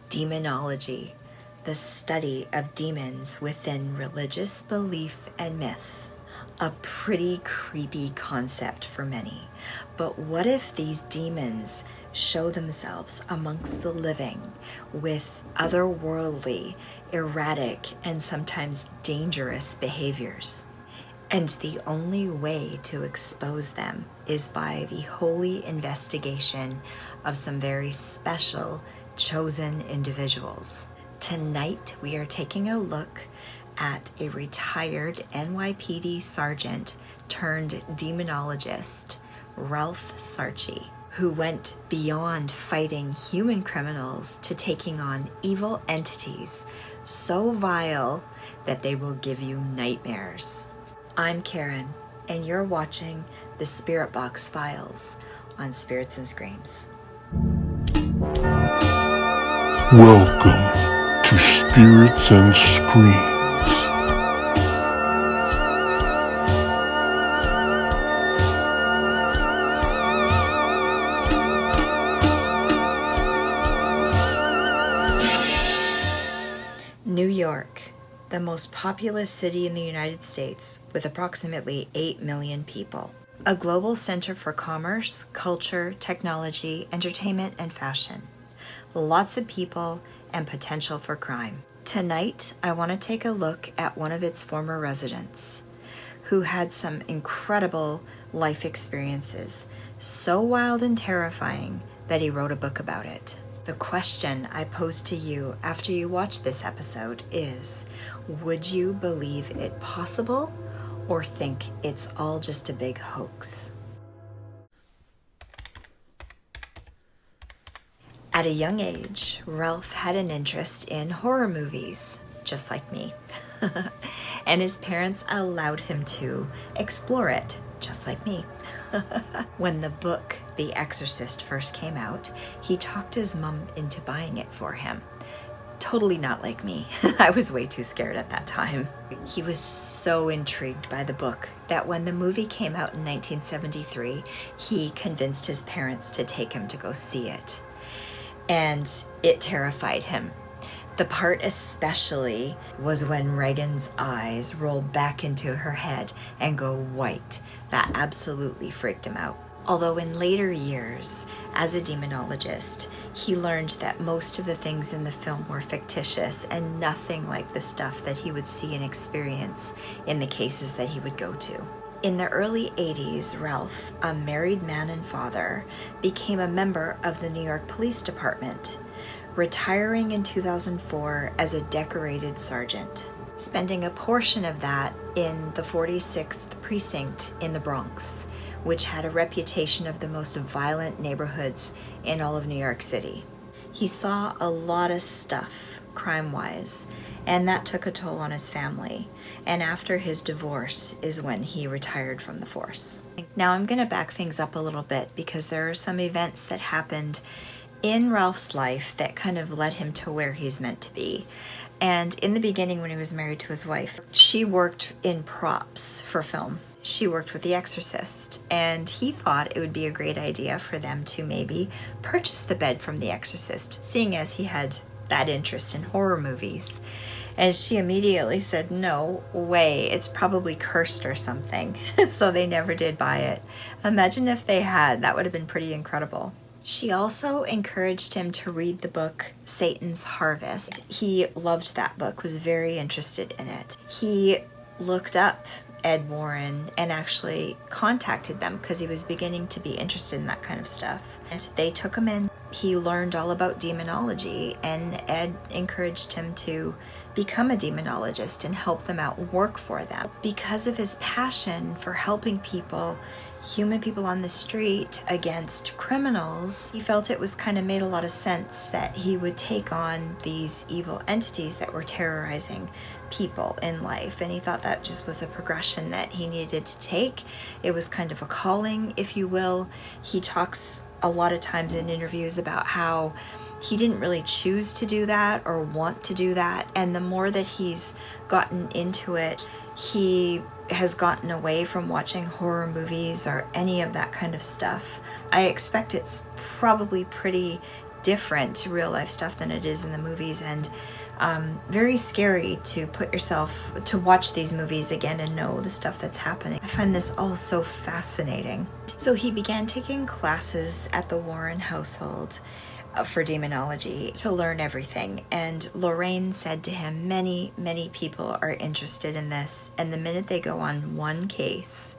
Demonology, the study of demons within religious belief and myth. A pretty creepy concept for many, but what if these demons show themselves amongst the living with otherworldly, erratic, and sometimes dangerous behaviors? And the only way to expose them is by the holy investigation of some very special, chosen individuals. Tonight, we are taking a look at a retired NYPD sergeant turned demonologist, Ralph Sarchie, who went beyond fighting human criminals to taking on evil entities so vile that they will give you nightmares. I'm Karen, and you're watching the SpiritBox Files on Spirits and Screams. Welcome to Spirits and Screams. New York, the most populous city in the United States with approximately 8 million people. A global center for commerce, culture, technology, entertainment, and fashion. Lots of people and potential for crime. Tonight, I want to take a look at one of its former residents who had some incredible life experiences, so wild and terrifying that he wrote a book about it. The question I pose to you after you watch this episode is, would you believe it possible or think it's all just a big hoax? At a young age, Ralph had an interest in horror movies, just like me. And his parents allowed him to explore it, just like me. When the book, The Exorcist, first came out, he talked his mom into buying it for him. Totally not like me. I was way too scared at that time. He was so intrigued by the book that when the movie came out in 1973, he convinced his parents to take him to go see it. And it terrified him. The part especially was when Regan's eyes rolled back into her head and go white. That absolutely freaked him out. Although in later years, as a demonologist, he learned that most of the things in the film were fictitious and nothing like the stuff that he would see and experience in the cases that he would go to. In the early 80s, Ralph, a married man and father, became a member of the New York Police Department, retiring in 2004 as a decorated sergeant, spending a portion of that in the 46th Precinct in the Bronx, which had a reputation of the most violent neighborhoods in all of New York City. He saw a lot of stuff, crime-wise, and that took a toll on his family. And after his divorce is when he retired from the force. Now I'm going to back things up a little bit because there are some events that happened in Ralph's life that kind of led him to where he's meant to be. And in the beginning, when he was married to his wife, she worked in props for film. She worked with The Exorcist, and he thought it would be a great idea for them to maybe purchase the bed from The Exorcist, seeing as he had that interest in horror movies. And she immediately said, no way, it's probably cursed or something. So they never did buy it. Imagine if they had, that would have been pretty incredible. She also encouraged him to read the book Satan's Harvest. He loved that book, was very interested in it. He looked up Ed Warren and actually contacted them because he was beginning to be interested in that kind of stuff. And they took him in. He learned all about demonology, and Ed encouraged him to become a demonologist and help them out, work for them. Because of his passion for helping people, human people on the street, against criminals, he felt it was kind of made a lot of sense that he would take on these evil entities that were terrorizing people in life. And he thought that just was a progression that he needed to take. It was kind of a calling, if you will. He talks a lot of times in interviews about how he didn't really choose to do that or want to do that. And the more that he's gotten into it, he has gotten away from watching horror movies or any of that kind of stuff. I expect it's probably pretty different real life stuff than it is in the movies, and very scary to watch these movies again and know the stuff that's happening. I find this all so fascinating. So he began taking classes at the Warren household for demonology to learn everything, and Lorraine said to him, many people are interested in this, and the minute they go on one case,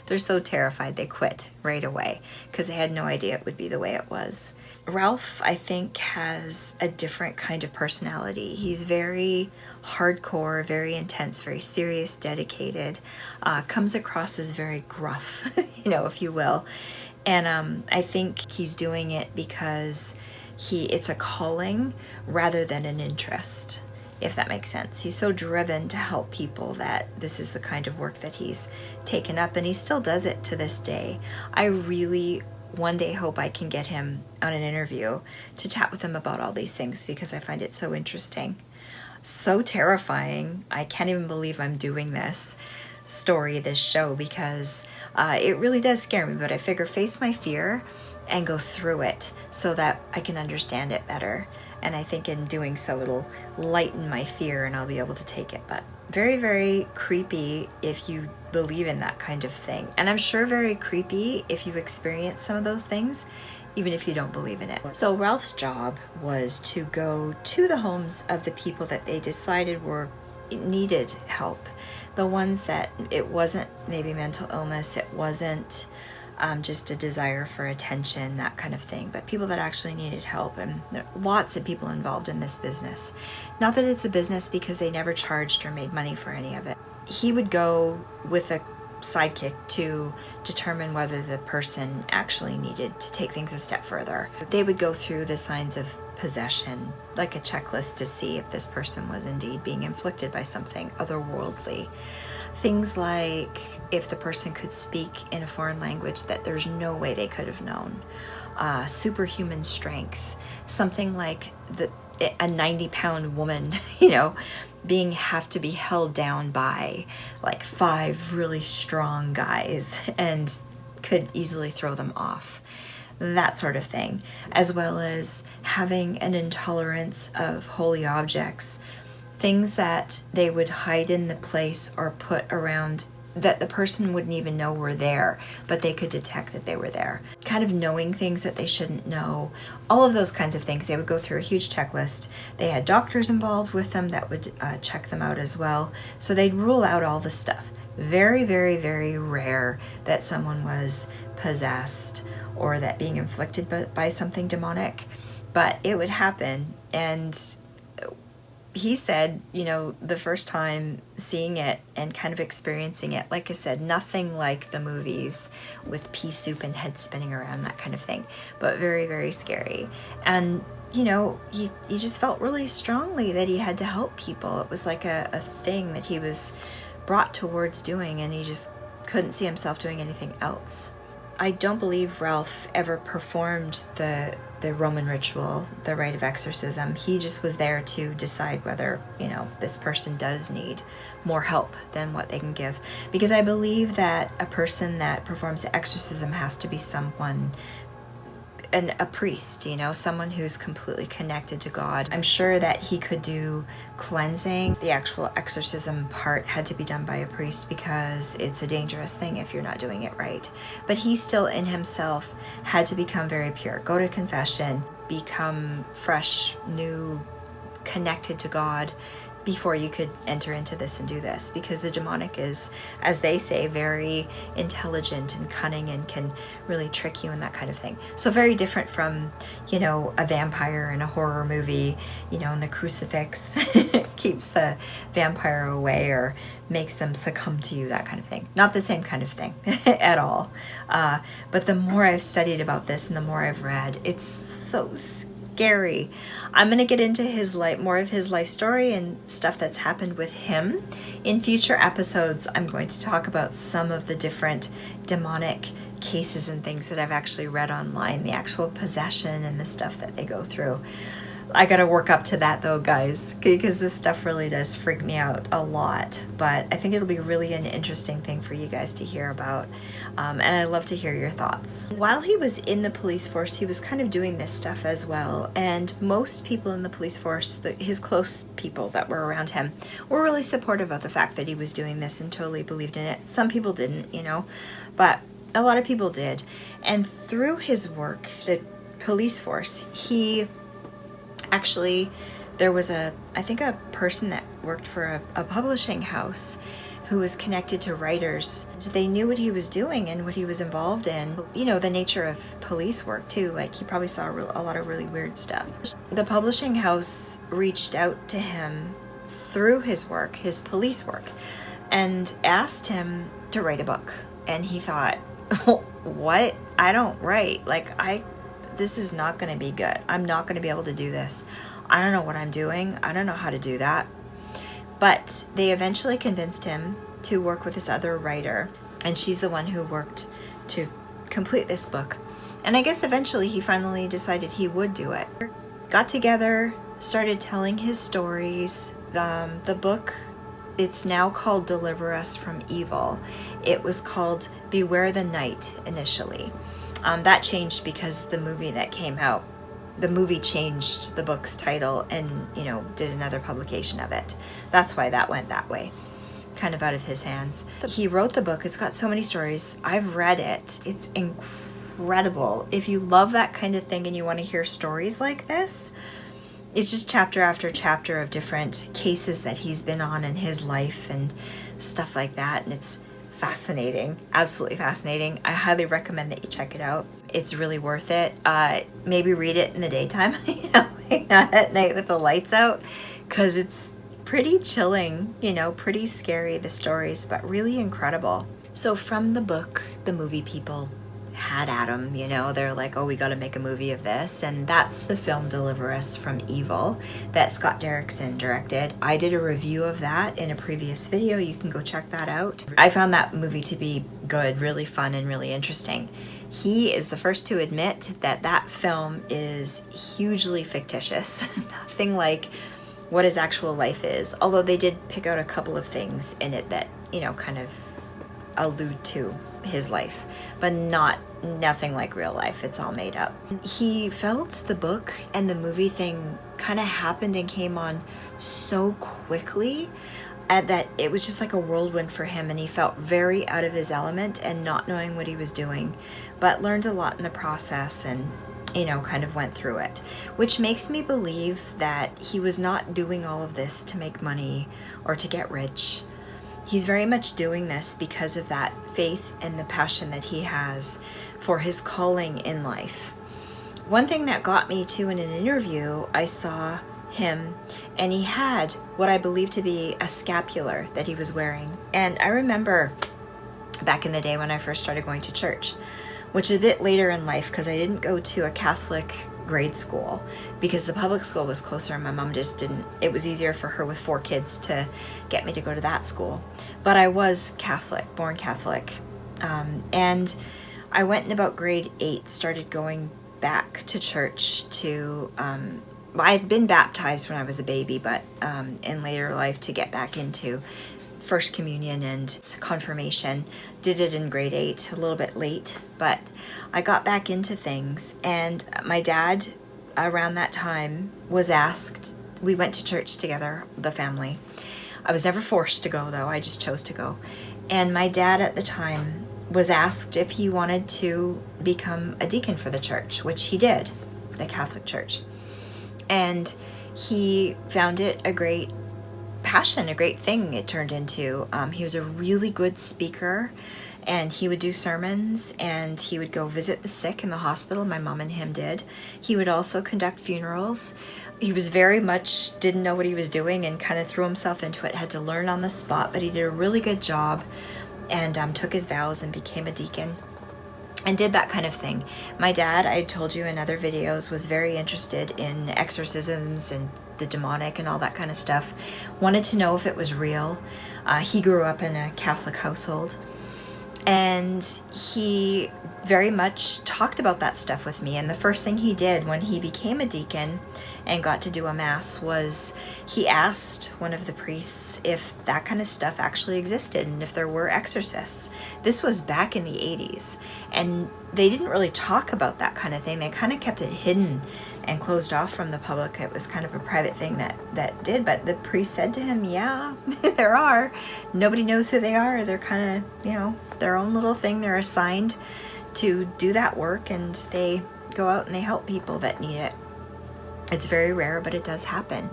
they're so terrified they quit right away because they had no idea it would be the way it was. Ralph, I think, has a different kind of personality. He's very hardcore, very intense, very serious, dedicated, comes across as very gruff, if you will. And I think he's doing it because it's a calling rather than an interest, if that makes sense. He's so driven to help people that this is the kind of work that he's taken up, and he still does it to this day. I really one day hope I can get him on an interview to chat with him about all these things, because I find it so interesting, so terrifying. I can't even believe I'm doing this show, because it really does scare me, but I figure face my fear and go through it so that I can understand it better. And I think in doing so, it'll lighten my fear and I'll be able to take it. But very, very creepy if you believe in that kind of thing. And I'm sure very creepy if you've experienced some of those things, even if you don't believe in it. So Ralph's job was to go to the homes of the people that they decided needed help. The ones that it wasn't maybe mental illness, it wasn't just a desire for attention, that kind of thing, but people that actually needed help. And there are lots of people involved in this business. Not that it's a business, because they never charged or made money for any of it. He would go with a sidekick to determine whether the person actually needed to take things a step further. They would go through the signs of possession, like a checklist, to see if this person was indeed being inflicted by something otherworldly. Things like if the person could speak in a foreign language that there's no way they could have known. Superhuman strength. Something like a 90-pound woman, have to be held down by like 5 really strong guys and could easily throw them off. That sort of thing. As well as having an intolerance of holy objects. Things that they would hide in the place or put around that the person wouldn't even know were there, but they could detect that they were there. Kind of knowing things that they shouldn't know. All of those kinds of things. They would go through a huge checklist. They had doctors involved with them that would check them out as well. So they'd rule out all the stuff. Very, very, very rare that someone was possessed or that being inflicted by something demonic. But it would happen. And he said, the first time seeing it and kind of experiencing it, like I said, nothing like the movies with pea soup and head spinning around, that kind of thing, but very, very scary. And, he just felt really strongly that he had to help people. It was like a thing that he was brought towards doing, and he just couldn't see himself doing anything else. I don't believe Ralph ever performed the Roman ritual, the rite of exorcism. He just was there to decide whether, this person does need more help than what they can give. Because I believe that a person that performs the exorcism has to be someone, a priest, someone who's completely connected to God. I'm sure that he could do cleansing. The actual exorcism part had to be done by a priest because it's a dangerous thing if you're not doing it right. But he still in himself had to become very pure. Go to confession, become fresh, new, connected to God before you could enter into this and do this, because the demonic is, as they say, very intelligent and cunning and can really trick you and that kind of thing. So very different from, a vampire in a horror movie, and the crucifix keeps the vampire away or makes them succumb to you, that kind of thing. Not the same kind of thing at all. But the more I've studied about this and the more I've read, it's so scary. I'm going to get into more of his life story and stuff that's happened with him. In future episodes, I'm going to talk about some of the different demonic cases and things that I've actually read online, the actual possession and the stuff that they go through. I gotta work up to that though, guys, because this stuff really does freak me out a lot. But I think it'll be really an interesting thing for you guys to hear about. And I'd love to hear your thoughts. While he was in the police force, he was kind of doing this stuff as well. And most people in the police force, his close people that were around him, were really supportive of the fact that he was doing this and totally believed in it. Some people didn't, you know, but a lot of people did. And through his work, the police force, he actually, there was I think a person that worked for a publishing house who was connected to writers. So they knew what he was doing and what he was involved in. You know, the nature of police work too. Like, he probably saw a lot of really weird stuff. The publishing house reached out to him through his work, his police work, and asked him to write a book. And he thought, what? I don't write. Like, this is not going to be good. I'm not going to be able to do this. I don't know what I'm doing. I don't know how to do that. But they eventually convinced him to work with this other writer, and she's the one who worked to complete this book. And I guess eventually he finally decided he would do it. Got together, started telling his stories. The book, it's now called Deliver Us from Evil. It was called Beware the Night initially. That changed because the movie that came out, the movie changed the book's title and, you know, did another publication of it. That's why that went that way, kind of out of his hands. He wrote the book. It's got so many stories. I've read it. It's incredible. If you love that kind of thing and you want to hear stories like this, it's just chapter after chapter of different cases that he's been on in his life and stuff like that. And it's fascinating, absolutely fascinating. I highly recommend that you check it out. It's really worth it. Maybe read it in the daytime, you know, not at night with the lights out, because it's pretty chilling, you know, pretty scary, the stories, but really incredible. So from the book, the movie people had at him, you know, they're like, oh, we got to make a movie of this. And that's the film Deliver Us from Evil that Scott Derrickson directed. I did a review of that in a previous video. You can go check that out. I found that movie to be good, really fun, and really interesting. He is the first to admit that that film is hugely fictitious. Nothing like what his actual life is. Although they did pick out a couple of things in it that, you know, kind of allude to his life, but nothing like real life. It's all made up. He felt the book and the movie thing kind of happened and came on so quickly that it was just like a whirlwind for him, and he felt very out of his element and not knowing what he was doing, but learned a lot in the process and, you know, kind of went through it, which makes me believe that he was not doing all of this to make money or to get rich. He's very much doing this because of that faith and the passion that he has for his calling in life. One thing that got me too, in an interview, I saw him and he had what I believe to be a scapular that he was wearing. And I remember back in the day when I first started going to church, which is a bit later in life because I didn't go to a Catholic grade school because the public school was closer and my mom just didn't, it was easier for her with 4 kids to get me to go to that school. But I was Catholic, born Catholic. And I went in about grade 8, started going back to church to, I had been baptized when I was a baby, but in later life to get back into First Communion and confirmation. Did it in grade 8, a little bit late, but I got back into things. And my dad, around that time, was asked, we went to church together, the family. I was never forced to go though, I just chose to go. And my dad at the time was asked if he wanted to become a deacon for the church, which he did, the Catholic Church. And he found it a great passion, a great thing it turned into. He was a really good speaker, and he would do sermons, and he would go visit the sick in the hospital. My mom and him did. He would also conduct funerals. He was very much, didn't know what he was doing and kind of threw himself into it, had to learn on the spot, but he did a really good job and took his vows and became a deacon and did that kind of thing. My dad, I told you in other videos, was very interested in exorcisms and the demonic and all that kind of stuff. Wanted to know if it was real. He grew up in a Catholic household, and he very much talked about that stuff with me. And the first thing he did when he became a deacon and got to do a mass was he asked one of the priests if that kind of stuff actually existed and if there were exorcists. This was back in the 80s, and they didn't really talk about that kind of thing. They kind of kept it hidden and closed off from the public. It was kind of a private thing that did, but the priest said to him, yeah, there are. Nobody knows who they are. They're kind of, you know, their own little thing. They're assigned to do that work, and they go out and they help people that need it. It's very rare, but it does happen.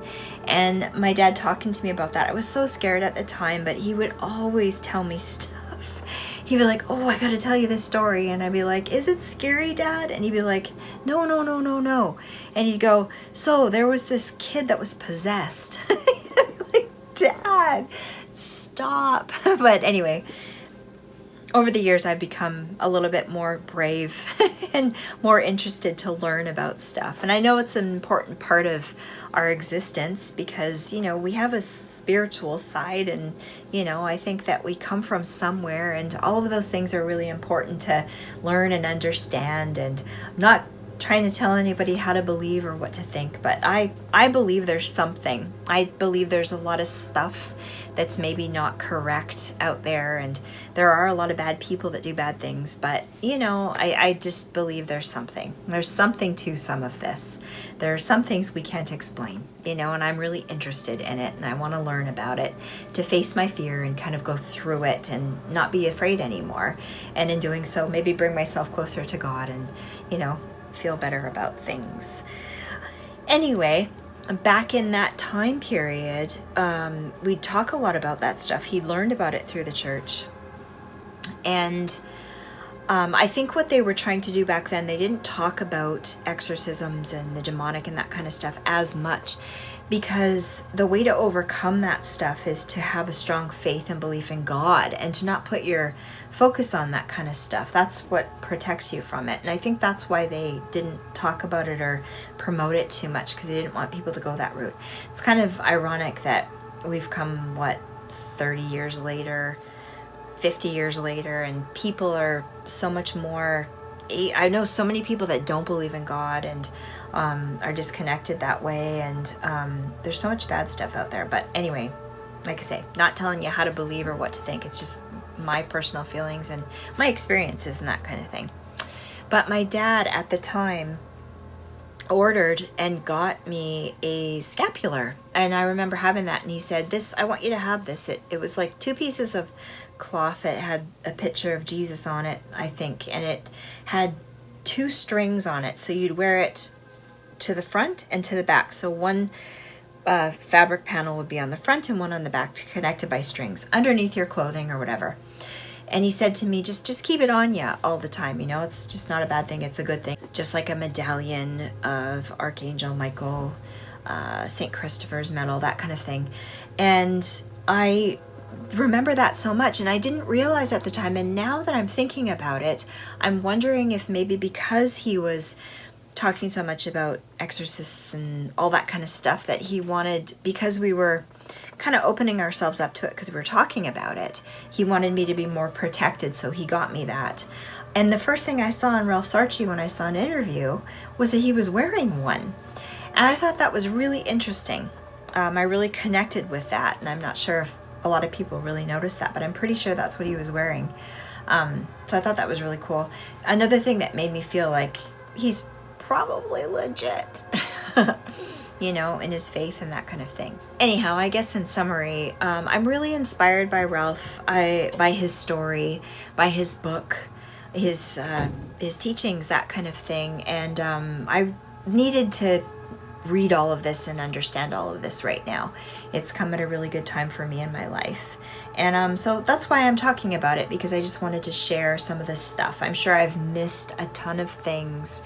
And my dad talking to me about that, I was so scared at the time, but he would always tell me stuff. He'd be like, oh, I gotta tell you this story. And I'd be like, is it scary, Dad? And he'd be like, no. And he'd go, so there was this kid that was possessed. Like, Dad, stop. But anyway, over the years, I've become a little bit more brave and more interested to learn about stuff. And I know it's an important part of our existence because, you know, we have a spiritual side, and, you know, I think that we come from somewhere, and all of those things are really important to learn and understand. And I'm not trying to tell anybody how to believe or what to think, but I believe there's something. I believe there's a lot of stuff that's maybe not correct out there, and there are a lot of bad people that do bad things, but you know, I just believe there's something to some of this. There are some things we can't explain, you know, and I'm really interested in it, and I want to learn about it to face my fear and kind of go through it and not be afraid anymore, and in doing so maybe bring myself closer to God and, you know, feel better about things. Anyway, back in that time period, we'd talk a lot about that stuff. He learned about it through the church. And I think what they were trying to do back then, they didn't talk about exorcisms and the demonic and that kind of stuff as much, because the way to overcome that stuff is to have a strong faith and belief in God, and to not put your focus on that kind of stuff. That's what protects you from it. And I think that's why they didn't talk about it or promote it too much, because they didn't want people to go that route. It's kind of ironic that we've come, 30 years later, 50 years later, and people are so much more, I know so many people that don't believe in God and are disconnected that way, and there's so much bad stuff out there. But anyway, like I say, not telling you how to believe or what to think. It's just my personal feelings and my experiences and that kind of thing. But my dad at the time ordered and got me a scapular, and I remember having that, and he said, this, I want you to have this. It was like 2 pieces of cloth that had a picture of Jesus on it, I think, and it had 2 strings on it, so you'd wear it to the front and to the back. So one fabric panel would be on the front and one on the back, connected by strings underneath your clothing or whatever. And he said to me, just keep it on you all the time, you know, it's just not a bad thing, it's a good thing. Just like a medallion of Archangel Michael, St. Christopher's medal, that kind of thing. And I remember that so much, and I didn't realize at the time, and now that I'm thinking about it, I'm wondering if maybe because he was talking so much about exorcists and all that kind of stuff, that he wanted, because we were kind of opening ourselves up to it because we were talking about it, he wanted me to be more protected, so he got me that. And the first thing I saw in Ralph Sarchie when I saw an interview was that he was wearing one, and I thought that was really interesting. I really connected with that, and I'm not sure if a lot of people really noticed that, but I'm pretty sure that's what he was wearing. So I thought that was really cool. Another thing that made me feel like he's probably legit, you know, in his faith and that kind of thing. Anyhow, I guess in summary, I'm really inspired by Ralph, by his story, by his book, his teachings, that kind of thing. And I needed to read all of this and understand all of this right now. It's come at a really good time for me in my life. And so that's why I'm talking about it, because I just wanted to share some of this stuff. I'm sure I've missed a ton of things.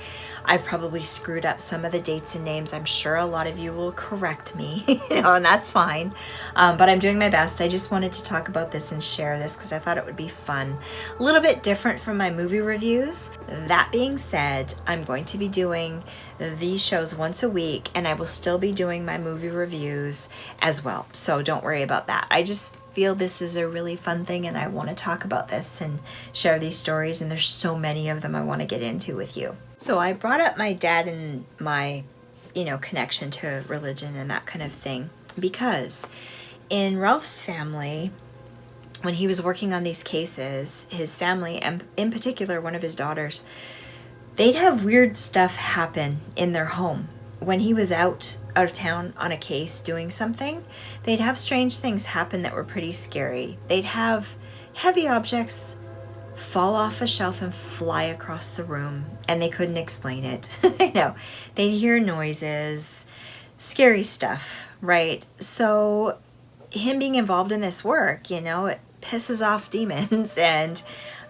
I've probably screwed up some of the dates and names. I'm sure a lot of you will correct me, you know, and that's fine. But I'm doing my best. I just wanted to talk about this and share this because I thought it would be fun. A little bit different from my movie reviews. That being said, I'm going to be doing these shows once a week, and I will still be doing my movie reviews as well. So don't worry about that. I just feel this is a really fun thing, and I want to talk about this and share these stories, and there's so many of them I want to get into with you. So I brought up my dad and my connection to religion and that kind of thing. Because in Ralph's family, when he was working on these cases, his family, and in particular one of his daughters, they'd have weird stuff happen in their home. When he was out of town on a case doing something, they'd have strange things happen that were pretty scary. They'd have heavy objects fall off a shelf and fly across the room, and they couldn't explain it. They'd hear noises, scary stuff, right? So him being involved in this work, it pisses off demons, and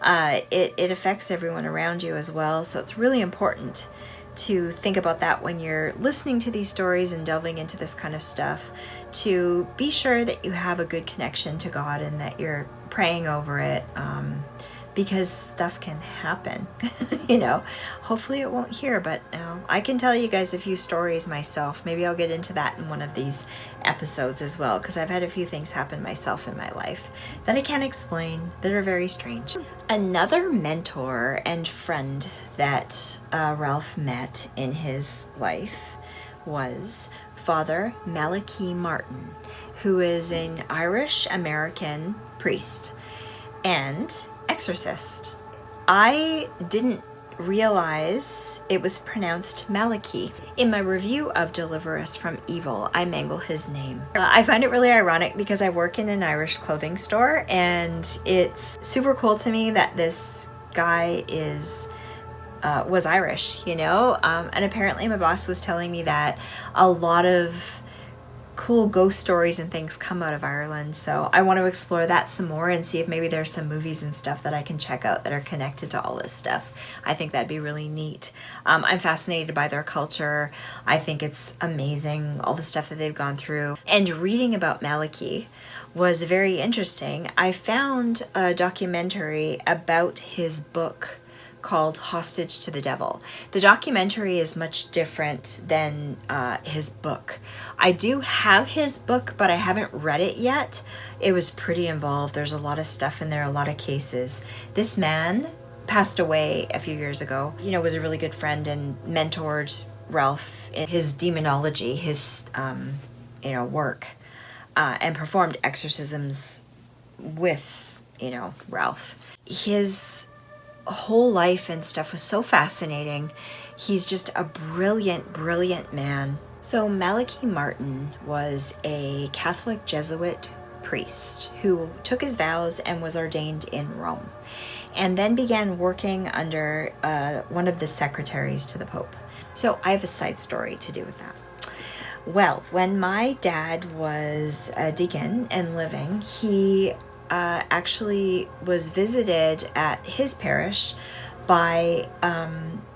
it affects everyone around you as well. So it's really important to think about that when you're listening to these stories and delving into this kind of stuff, to be sure that you have a good connection to God and that you're praying over it, because stuff can happen. Hopefully it won't here, but I can tell you guys a few stories myself. Maybe I'll get into that in one of these episodes as well, because I've had a few things happen myself in my life that I can't explain, that are very strange. Another mentor and friend that Ralph met in his life was Father Malachi Martin, who is an Irish American priest and exorcist. I didn't realize it was pronounced Malachi. In my review of Deliver Us from Evil, I mangle his name. I find it really ironic because I work in an Irish clothing store, and it's super cool to me that this guy was Irish, and apparently my boss was telling me that a lot of cool ghost stories and things come out of Ireland, so I want to explore that some more and see if maybe there's some movies and stuff that I can check out that are connected to all this stuff. I think that'd be really neat. I'm fascinated by their culture. I think it's amazing, all the stuff that they've gone through. And reading about Malachi was very interesting. I found a documentary about his book called Hostage to the Devil. The documentary is much different than his book. I do have his book, but I haven't read it yet. It was pretty involved. There's a lot of stuff in there, a lot of cases. This man passed away a few years ago. Was a really good friend and mentored Ralph in his demonology, his work, and performed exorcisms with Ralph. His whole life and stuff was so fascinating. He's just a brilliant man. So Malachi Martin was a Catholic Jesuit priest who took his vows and was ordained in Rome, and then began working under one of the secretaries to the Pope. So I have a side story to do with that. Well, when my dad was a deacon and living, he actually was visited at his parish by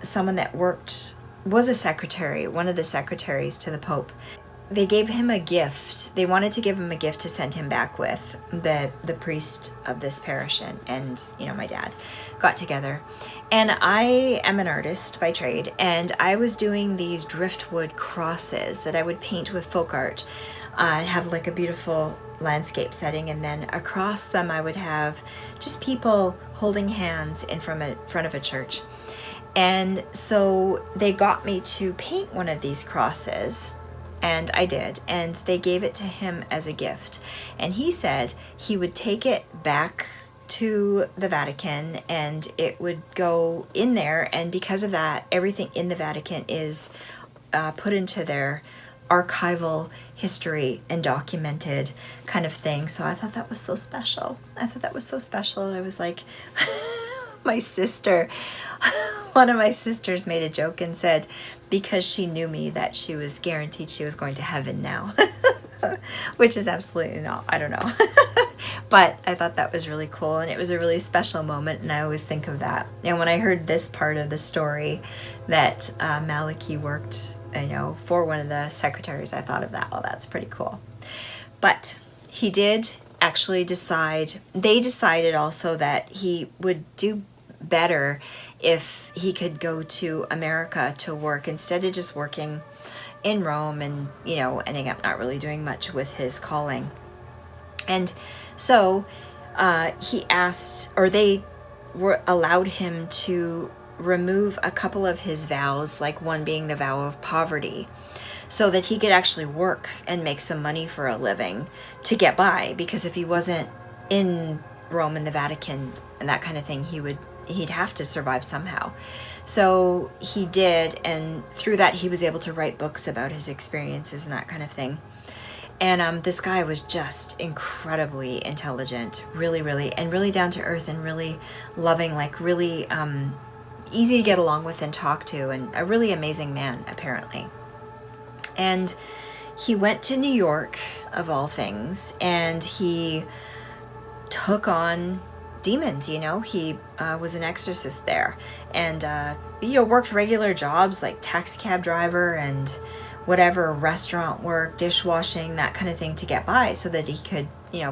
someone that was a secretary, one of the secretaries to the Pope. They gave him a gift. They wanted to give him a gift to send him back with. The priest of this parish and my dad got together. And I am an artist by trade, and I was doing these driftwood crosses that I would paint with folk art. I'd have like a beautiful landscape setting, and then across them I would have just people holding hands in front of a church. And so they got me to paint one of these crosses, and I did, and they gave it to him as a gift. And he said he would take it back to the Vatican and it would go in there, and because of that, everything in the Vatican is put into their archival history and documented kind of thing. So I thought that was so special. I was like, one of my sisters made a joke and said, because she knew me, that she was guaranteed she was going to heaven now. Which is absolutely not, I don't know. But I thought that was really cool, and it was a really special moment, and I always think of that. And when I heard this part of the story, that Malachi worked, for one of the secretaries, I thought of that. Oh, that's pretty cool. But he did actually they decided also that he would do better if he could go to America to work instead of just working in Rome and, ending up not really doing much with his calling. And so he asked, or they allowed him to remove a couple of his vows, like one being the vow of poverty. so that he could actually work and make some money for a living to get by, because if he wasn't in Rome and the Vatican and that kind of thing, he'd have to survive somehow. So he did, and through that he was able to write books about his experiences and that kind of thing. And this guy was just incredibly intelligent, really down to earth and really loving, like really easy to get along with and talk to, and a really amazing man, apparently. And he went to New York, of all things, and he took on demons. He was an exorcist there, and worked regular jobs like taxi cab driver and whatever, restaurant work, dishwashing, that kind of thing, to get by so that he could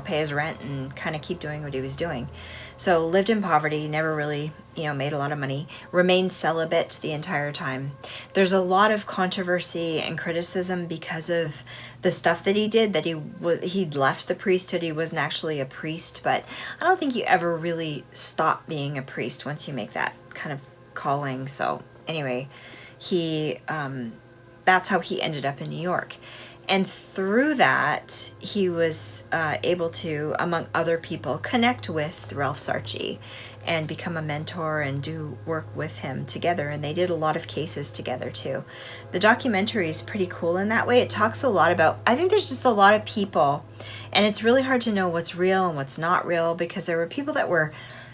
pay his rent and kind of keep doing what he was doing. So lived in poverty, never really made a lot of money, remained celibate the entire time. There's a lot of controversy and criticism because of the stuff that he did, that he'd left the priesthood. He wasn't actually a priest, but I don't think you ever really stop being a priest once you make that kind of calling. So anyway, that's how he ended up in New York. And through that, he was able to, among other people, connect with Ralph Sarchie and become a mentor and do work with him together. And they did a lot of cases together too. The documentary is pretty cool in that way. It talks a lot about, I think there's just a lot of people, and it's really hard to know what's real and what's not real, because there were people that were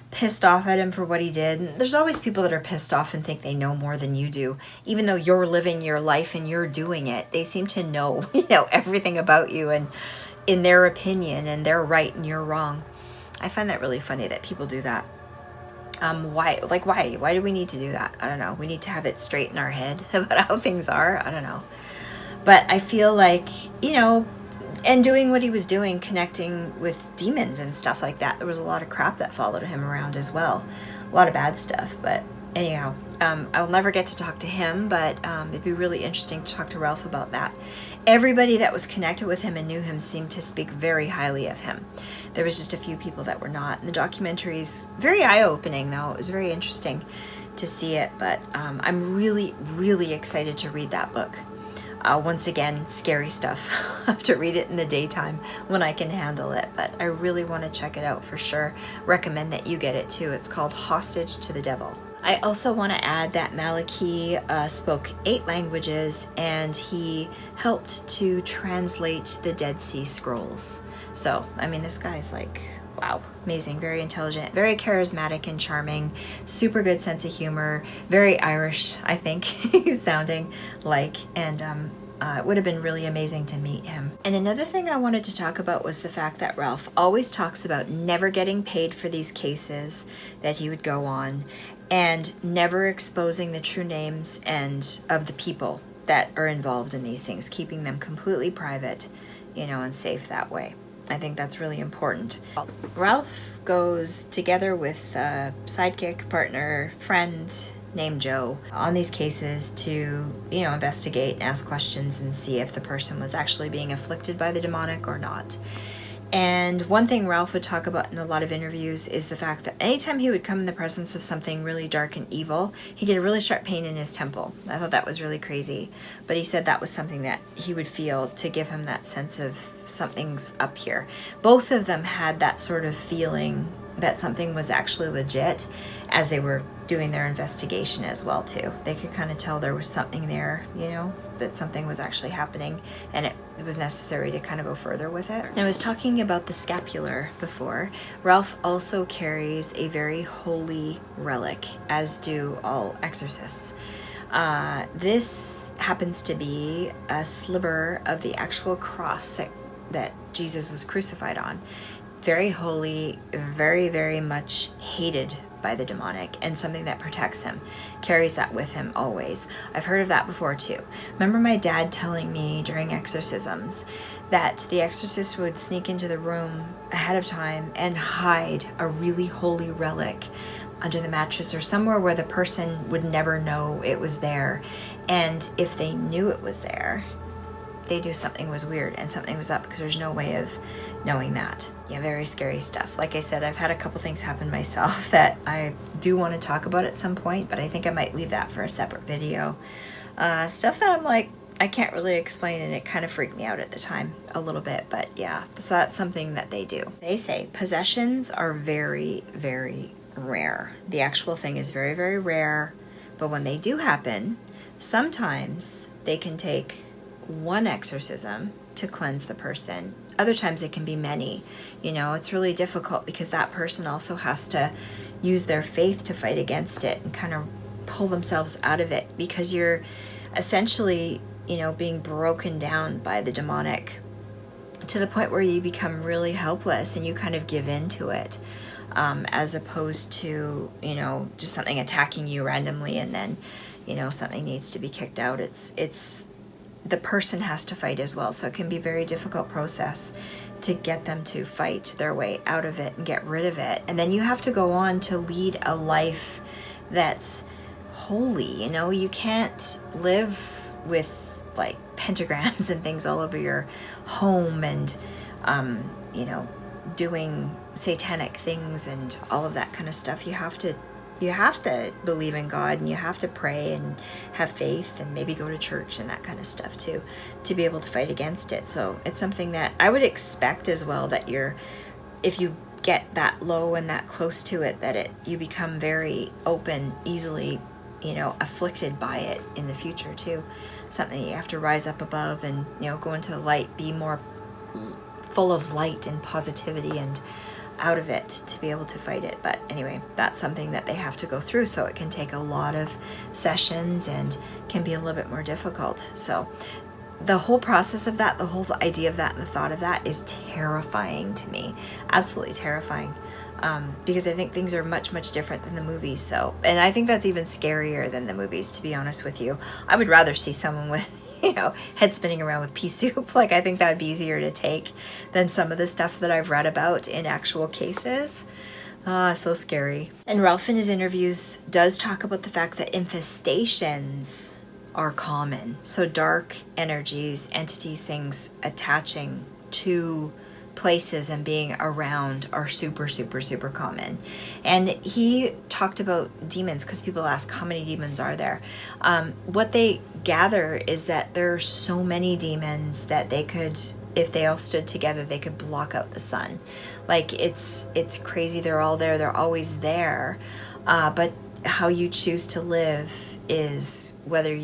pissed off at him for what he did. And there's always people that are pissed off and think they know more than you do, even though you're living your life and you're doing it. They seem to know, everything about you, and in their opinion, and they're right and you're wrong. I find that really funny that people do that. Why do we need to do that? I don't know. We need to have it straight in our head about how things are. I don't know. But I feel like, and doing what he was doing, connecting with demons and stuff like that, there was a lot of crap that followed him around as well. A lot of bad stuff. But anyhow, I'll never get to talk to him, but it'd be really interesting to talk to Ralph about that. Everybody that was connected with him and knew him seemed to speak very highly of him. There was just a few people that were not. The documentary's very eye-opening, though. It was very interesting to see it, but I'm really excited to read that book. Once again, scary stuff. I have to read it in the daytime when I can handle it, but I really want to check it out for sure. Recommend that you get it too. It's called Hostage to the Devil. I also want to add that Malachi spoke 8 languages, and he helped to translate the Dead Sea Scrolls. So, this guy's like, wow, amazing, very intelligent, very charismatic and charming, super good sense of humor, very Irish, I think he's sounding like, and it would have been really amazing to meet him. And another thing I wanted to talk about was the fact that Ralph always talks about never getting paid for these cases that he would go on, and never exposing the true names and of the people that are involved in these things, keeping them completely private, and safe that way. I think that's really important. Ralph goes together with a sidekick, partner, friend named Joe on these cases to, investigate and ask questions and see if the person was actually being afflicted by the demonic or not. And one thing Ralph would talk about in a lot of interviews is the fact that anytime he would come in the presence of something really dark and evil, he'd get a really sharp pain in his temple. I thought that was really crazy. But he said that was something that he would feel to give him that sense of something's up here. Both of them had that sort of feeling that something was actually legit as they were doing their investigation as well too. They could kind of tell there was something there, that something was actually happening, and it was necessary to kind of go further with it. And I was talking about the scapular before. Ralph also carries a very holy relic, as do all exorcists. This happens to be a sliver of the actual cross that Jesus was crucified on. Very holy, very much hated by the demonic, and something that protects him. Carries that with him always. I've heard of that before too. Remember my dad telling me during exorcisms that the exorcist would sneak into the room ahead of time and hide a really holy relic under the mattress or somewhere where the person would never know it was there. And if they knew it was there, they knew something was weird and something was up, because there's no way of knowing that. Yeah, very scary stuff. Like I said, I've had a couple things happen myself that I do want to talk about at some point, but I think I might leave that for a separate video. Stuff that I'm like, I can't really explain it. It kind of freaked me out at the time a little bit, but yeah, so that's something that they do. They say possessions are very, very rare. The actual thing is very, very rare, but when they do happen, sometimes they can take one exorcism to cleanse the person. Other times it can be many. You know, it's really difficult because that person also has to use their faith to fight against it and kind of pull themselves out of it, because you're essentially, you know, being broken down by the demonic to the point where you become really helpless and you kind of give in to it, as opposed to, you know, just something attacking you randomly and then, you know, something needs to be kicked out. It's the person has to fight as well, so it can be a very difficult process to get them to fight their way out of it and get rid of it. And then you have to go on to lead a life that's holy. You know, you can't live with like pentagrams and things all over your home and you know, doing satanic things and all of that kind of stuff. You have to believe in God, and you have to pray and have faith and maybe go to church and that kind of stuff too, to be able to fight against it. So it's something that I would expect as well, that if you get that low and that close to it, that you become very open, easily, you know, afflicted by it in the future too. Something you have to rise up above and, you know, go into the light, be more full of light and positivity and out of it to be able to fight it. But anyway, that's something that they have to go through, so it can take a lot of sessions and can be a little bit more difficult. So the whole process of that, the whole idea of that, and the thought of that is terrifying to me. Absolutely terrifying. Because I think things are much, much different than the movies. So, and I think that's even scarier than the movies, to be honest with you. I would rather see someone with, you know, head spinning around with pea soup. Like, I think that would be easier to take than some of the stuff that I've read about in actual cases. So scary. And Ralph in his interviews does talk about the fact that infestations are common. So dark energies, entities, things attaching to places and being around are super, super, super common. And he talked about demons, because people ask how many demons are there. What they gather is that there are so many demons that they could, if they all stood together, they could block out the sun. Like, it's crazy. They're all there. They're always there. But how you choose to live is whether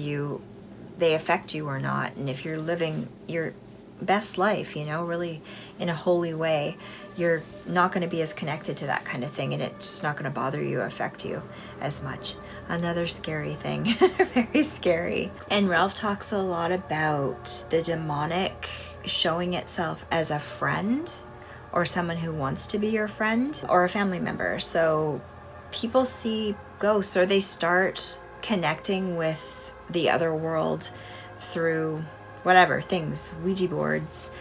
they affect you or not. And if you're living your best life, you know, really in a holy way, you're not going to be as connected to that kind of thing, and it's just not going to bother you or affect you as much. Another scary thing. Very scary. And Ralph talks a lot about the demonic showing itself as a friend, or someone who wants to be your friend, or a family member. So people see ghosts, or they start connecting with the other world through whatever things, Ouija boards,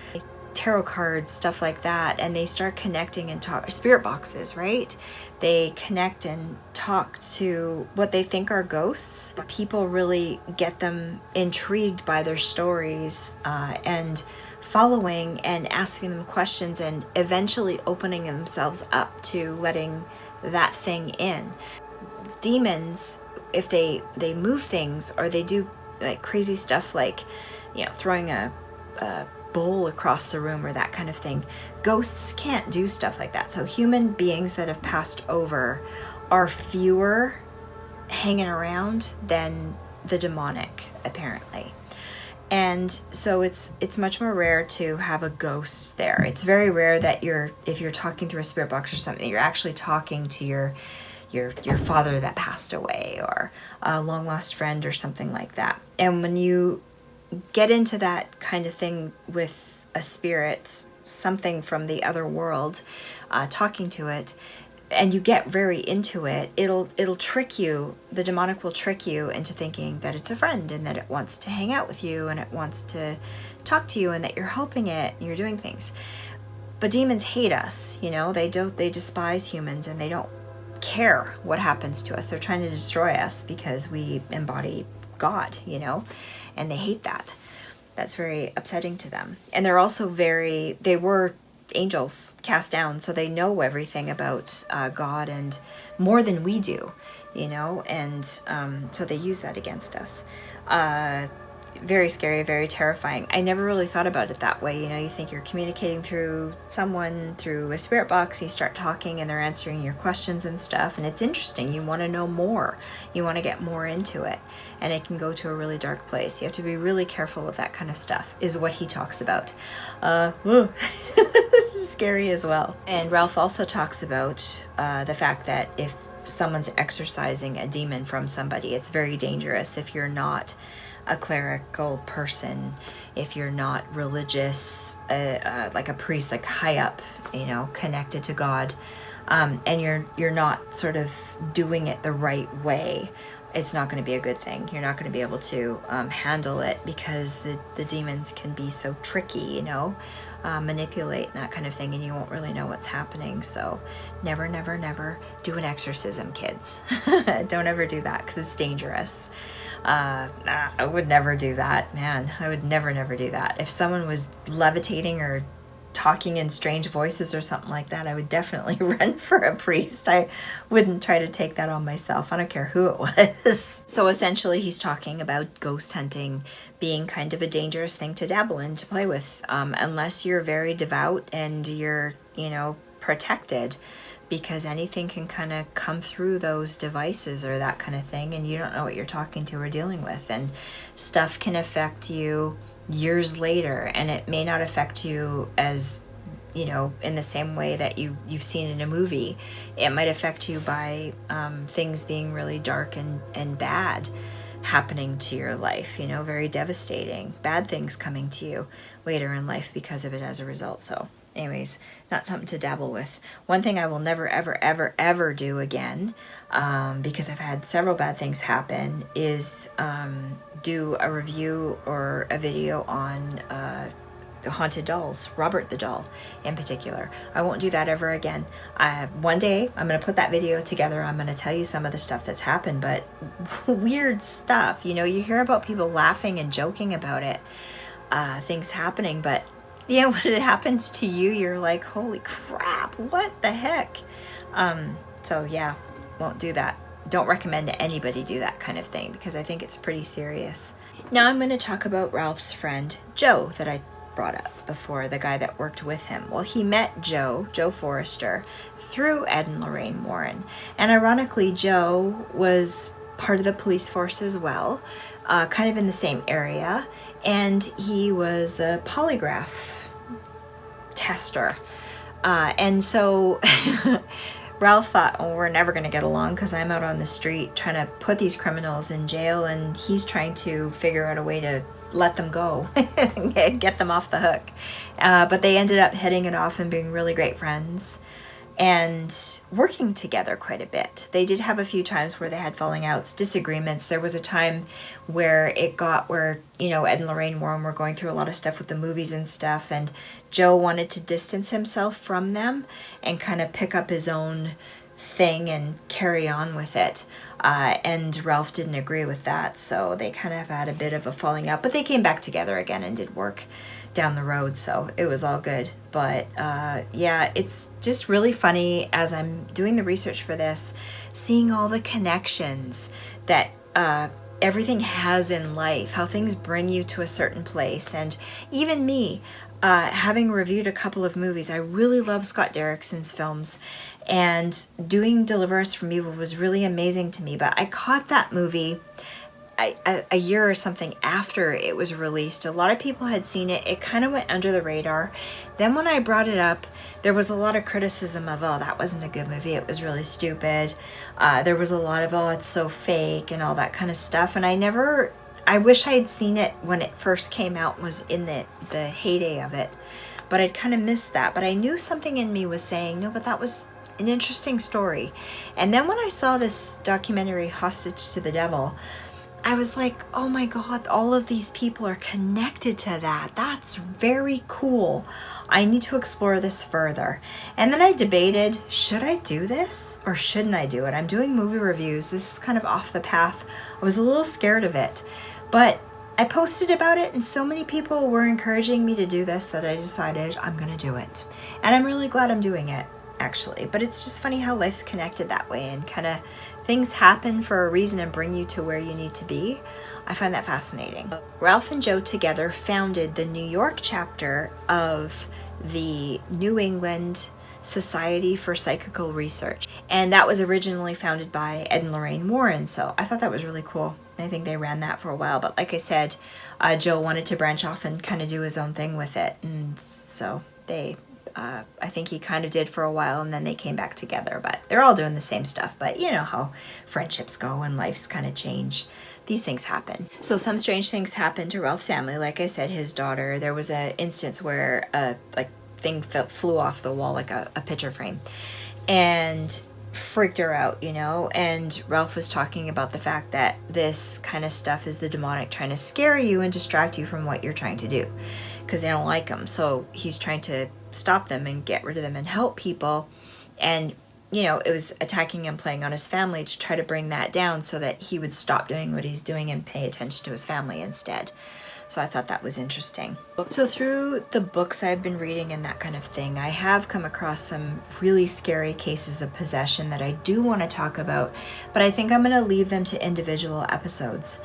tarot cards, stuff like that, and they start connecting and talk. Spirit boxes, right? They connect and talk to what they think are ghosts. People really get them intrigued by their stories, and following and asking them questions, and eventually opening themselves up to letting that thing in. Demons, if they move things, or they do like crazy stuff, like, you know, throwing a bowl across the room or that kind of thing, ghosts can't do stuff like that. So human beings that have passed over are fewer hanging around than the demonic, apparently. And so it's much more rare to have a ghost there. It's very rare that if you're talking through a spirit box or something, you're actually talking to your father that passed away, or a long lost friend or something like that. And when you get into that kind of thing with a spirit, something from the other world, talking to it, and you get very into it, it'll trick you. The demonic will trick you into thinking that it's a friend, and that it wants to hang out with you, and it wants to talk to you, and that you're helping it and you're doing things. But demons hate us, you know. They despise humans, and they don't care what happens to us. They're trying to destroy us because we embody God, you know, and they hate that. That's very upsetting to them. And they're also they were angels cast down, so they know everything about God, and more than we do, you know, and so they use that against us. very scary, very terrifying. I never really thought about it that way. You know, you think you're communicating through someone through a spirit box, you start talking and they're answering your questions and stuff, and it's interesting. You want to know more. You want to get more into it, and it can go to a really dark place. You have to be really careful with that kind of stuff, is what he talks about. This is scary as well. And Ralph also talks about the fact that if someone's exorcising a demon from somebody, it's very dangerous if you're not a clerical person, if you're not religious, like a priest, like high up, you know, connected to God, and you're not sort of doing it the right way. It's not going to be a good thing. You're not going to be able to handle it, because the demons can be so tricky, you know, manipulate and that kind of thing, and you won't really know what's happening. So never, never, never do an exorcism, kids. Don't ever do that, because it's dangerous. I would never do that, man. I would never, never do that. If someone was levitating or talking in strange voices or something like that, I would definitely run for a priest. I wouldn't try to take that on myself. I don't care who it was. So essentially he's talking about ghost hunting being kind of a dangerous thing to dabble in, to play with, unless you're very devout and you're, you know, protected, because anything can kind of come through those devices or that kind of thing, and you don't know what you're talking to or dealing with, and stuff can affect you years later, and it may not affect you as, you know, in the same way that you've seen in a movie. It might affect you by things being really dark and bad happening to your life, you know, very devastating, bad things coming to you later in life because of it as a result. So anyways, not something to dabble with. One thing I will never, ever, ever, ever do again, because I've had several bad things happen, is do a review or a video on haunted dolls, Robert the doll in particular. I won't do that ever again. One day I'm going to put that video together. I'm going to tell you some of the stuff that's happened, but weird stuff. You know, you hear about people laughing and joking about it, things happening, but yeah, when it happens to you, you're like, holy crap, what the heck? So yeah, won't do that. Don't recommend anybody do that kind of thing, because I think it's pretty serious. Now I'm going to talk about Ralph's friend, Joe, that I brought up before, the guy that worked with him. Well, he met Joe Forrester, through Ed and Lorraine Warren. And ironically, Joe was part of the police force as well, kind of in the same area. And he was a polygraph tester. And so Ralph thought, oh, we're never going to get along, because I'm out on the street trying to put these criminals in jail, and he's trying to figure out a way to let them go, get them off the hook. But they ended up hitting it off and being really great friends and working together quite a bit. They did have a few times where they had falling outs, disagreements. There was a time where you know, Ed and Lorraine Warren were going through a lot of stuff with the movies and stuff, and Joe wanted to distance himself from them and kind of pick up his own thing and carry on with it. And Ralph didn't agree with that, so they kind of had a bit of a falling out, but they came back together again and did work down the road, so it was all good. But yeah, it's just really funny as I'm doing the research for this, seeing all the connections that everything has in life, how things bring you to a certain place. And even me, having reviewed a couple of movies, I really love Scott Derrickson's films, and doing Deliver Us from Evil was really amazing to me. But I caught that movie a year or something after it was released. A lot of people had seen it. It kind of went under the radar. Then when I brought it up, there was a lot of criticism of, oh, that wasn't a good movie, it was really stupid. There was a lot of, oh, it's so fake and all that kind of stuff. And I wish I had seen it when it first came out, was in the heyday of it. But I'd kind of missed that. But I knew something in me was saying, no, but that was an interesting story. And then when I saw this documentary, Hostage to the Devil, I was like, oh my God, all of these people are connected to that. That's very cool. I need to explore this further. And then I debated, should I do this or shouldn't I do it? I'm doing movie reviews. This is kind of off the path. I was a little scared of it, but I posted about it, and so many people were encouraging me to do this that I decided I'm going to do it. And I'm really glad I'm doing it. actually. But it's just funny how life's connected that way, and kind of things happen for a reason and bring you to where you need to be. I find that fascinating. Ralph and Joe together founded the New York chapter of the New England Society for Psychical Research. And that was originally founded by Ed and Lorraine Warren. So I thought that was really cool. I think they ran that for a while. But like I said, Joe wanted to branch off and kind of do his own thing with it. And so they, I think he kind of did for a while, and then they came back together. But they're all doing the same stuff. But you know how friendships go and life's kind of change. These things happen. So some strange things happened to Ralph's family. Like I said, his daughter, there was an instance where a thing flew off the wall, like a picture frame, and freaked her out, you know. And Ralph was talking about the fact that this kind of stuff is the demonic trying to scare you and distract you from what you're trying to do, because they don't like him. So he's trying to stop them and get rid of them and help people. And you know, it was attacking and playing on his family to try to bring that down so that he would stop doing what he's doing and pay attention to his family instead. So I thought that was interesting. So through the books I've been reading and that kind of thing, I have come across some really scary cases of possession that I do want to talk about, but I think I'm going to leave them to individual episodes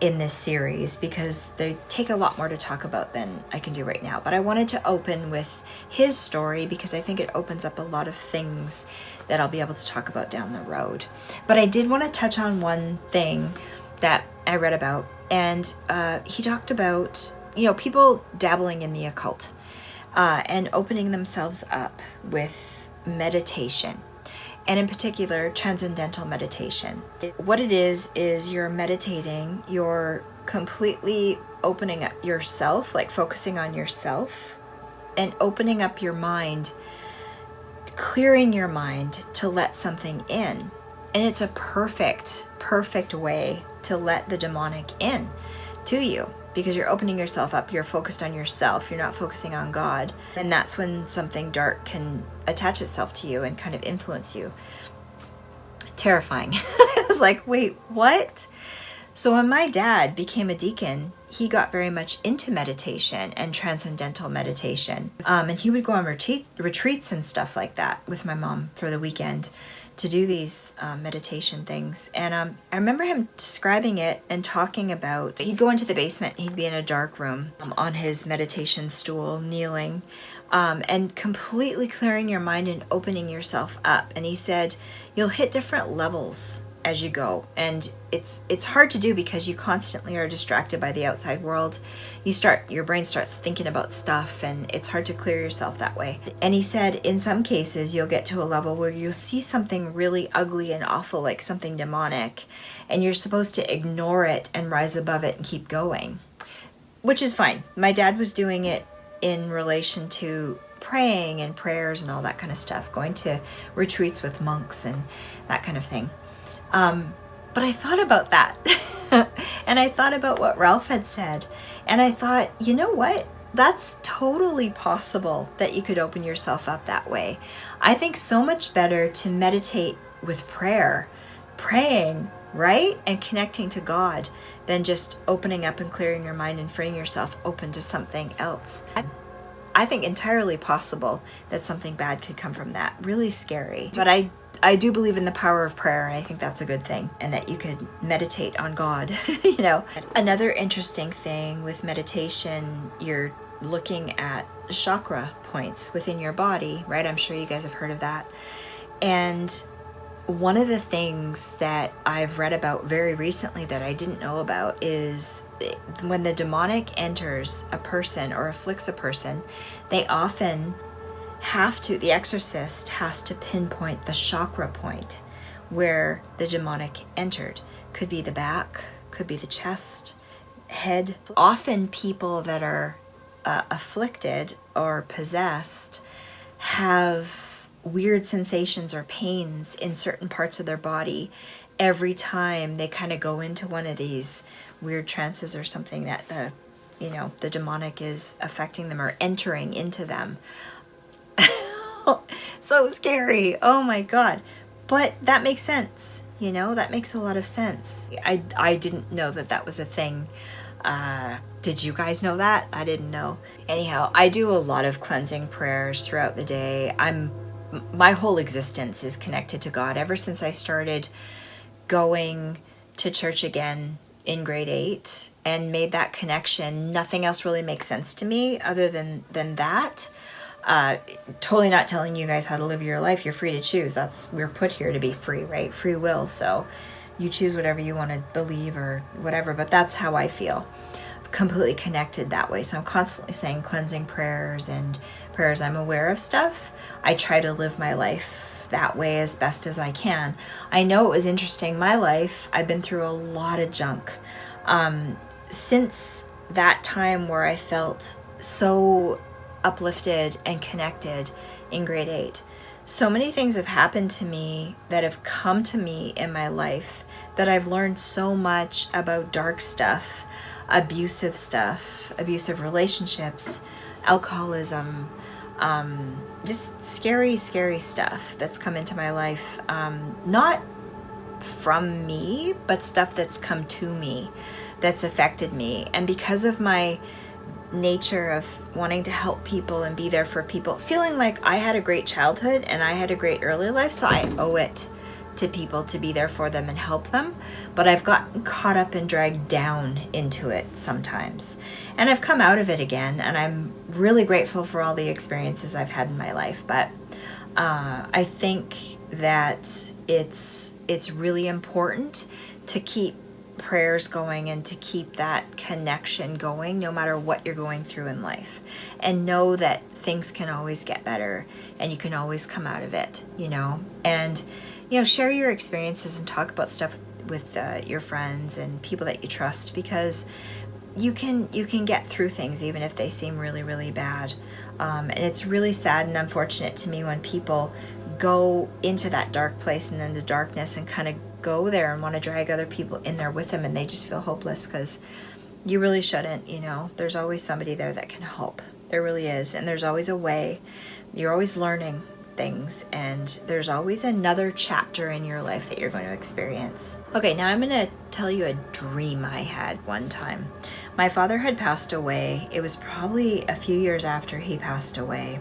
in this series because they take a lot more to talk about than I can do right now. But I wanted to open with his story because I think it opens up a lot of things that I'll be able to talk about down the road. But I did want to touch on one thing that I read about, and he talked about, you know, people dabbling in the occult and opening themselves up with meditation, and in particular transcendental meditation. What it is you're meditating, you're completely opening up yourself, like focusing on yourself and opening up your mind, clearing your mind to let something in. And it's a perfect way to let the demonic in to you, because you're opening yourself up, you're focused on yourself, you're not focusing on God. And that's when something dark can attach itself to you and kind of influence you. Terrifying. I was like, wait, what? So when my dad became a deacon, he got very much into meditation and transcendental meditation. And he would go on retreats and stuff like that with my mom for the weekend to do these meditation things. And I remember him describing it and talking about, he'd go into the basement, he'd be in a dark room on his meditation stool, kneeling, and completely clearing your mind and opening yourself up. And he said, you'll hit different levels as you go, and it's hard to do because you constantly are distracted by the outside world. Your brain starts thinking about stuff, and it's hard to clear yourself that way. And he said in some cases you'll get to a level where you'll see something really ugly and awful, like something demonic, and you're supposed to ignore it and rise above it and keep going, which is fine. My dad was doing it in relation to praying and prayers and all that kind of stuff, going to retreats with monks and that kind of thing. But I thought about that and I thought about what Ralph had said, and I thought, you know what? That's totally possible that you could open yourself up that way. I think so much better to meditate with praying, right? And connecting to God than just opening up and clearing your mind and freeing yourself open to something else. I think entirely possible that something bad could come from that. Really scary. But I do believe in the power of prayer, and I think that's a good thing, and that you could meditate on God, you know. Another interesting thing with meditation, you're looking at chakra points within your body, right? I'm sure you guys have heard of that. And one of the things that I've read about very recently that I didn't know about is when the demonic enters a person or afflicts a person, they often the exorcist has to pinpoint the chakra point where the demonic entered. Could be the back, could be the chest, head. Often people that are afflicted or possessed have weird sensations or pains in certain parts of their body every time they kind of go into one of these weird trances or something that the demonic is affecting them or entering into them. So scary. Oh my God. But that makes sense. That makes a lot of sense. I didn't know that was a thing. Did you guys know that? I didn't know. Anyhow, I do a lot of cleansing prayers throughout the day. I'm my whole existence is connected to God. Ever since I started going to church again in grade 8 and made that connection, nothing else really makes sense to me other than that. Totally not telling you guys how to live your life. You're free to choose. We're put here to be free, right? Free will. So you choose whatever you want to believe or whatever, but that's how I feel. Completely connected that way. So I'm constantly saying cleansing prayers and prayers. I'm aware of stuff. I try to live my life that way as best as I can. I know it was interesting. My life, I've been through a lot of junk. Since that time where I felt so uplifted and connected in grade 8, so many things have happened to me that have come to me in my life that I've learned so much about dark stuff, abusive relationships, alcoholism, just scary stuff that's come into my life, not from me, but stuff that's come to me, that's affected me. And because of my nature of wanting to help people and be there for people, feeling like I had a great childhood and I had a great early life, so I owe it to people to be there for them and help them. But I've gotten caught up and dragged down into it sometimes, and I've come out of it again, and I'm really grateful for all the experiences I've had in my life. But I think that it's really important to keep prayers going and to keep that connection going no matter what you're going through in life, and know that things can always get better and you can always come out of it, and share your experiences and talk about stuff with your friends and people that you trust, because you can get through things even if they seem really, really bad. And it's really sad and unfortunate to me when people go into that dark place and then the darkness and kind of go there and want to drag other people in there with them, and they just feel hopeless, because you really shouldn't. There's always somebody there that can help. There really is. And there's always a way. You're always learning things, and there's always another chapter in your life that you're going to experience. Okay, now I'm going to tell you a dream I had one time. My father had passed away. It was probably a few years after he passed away,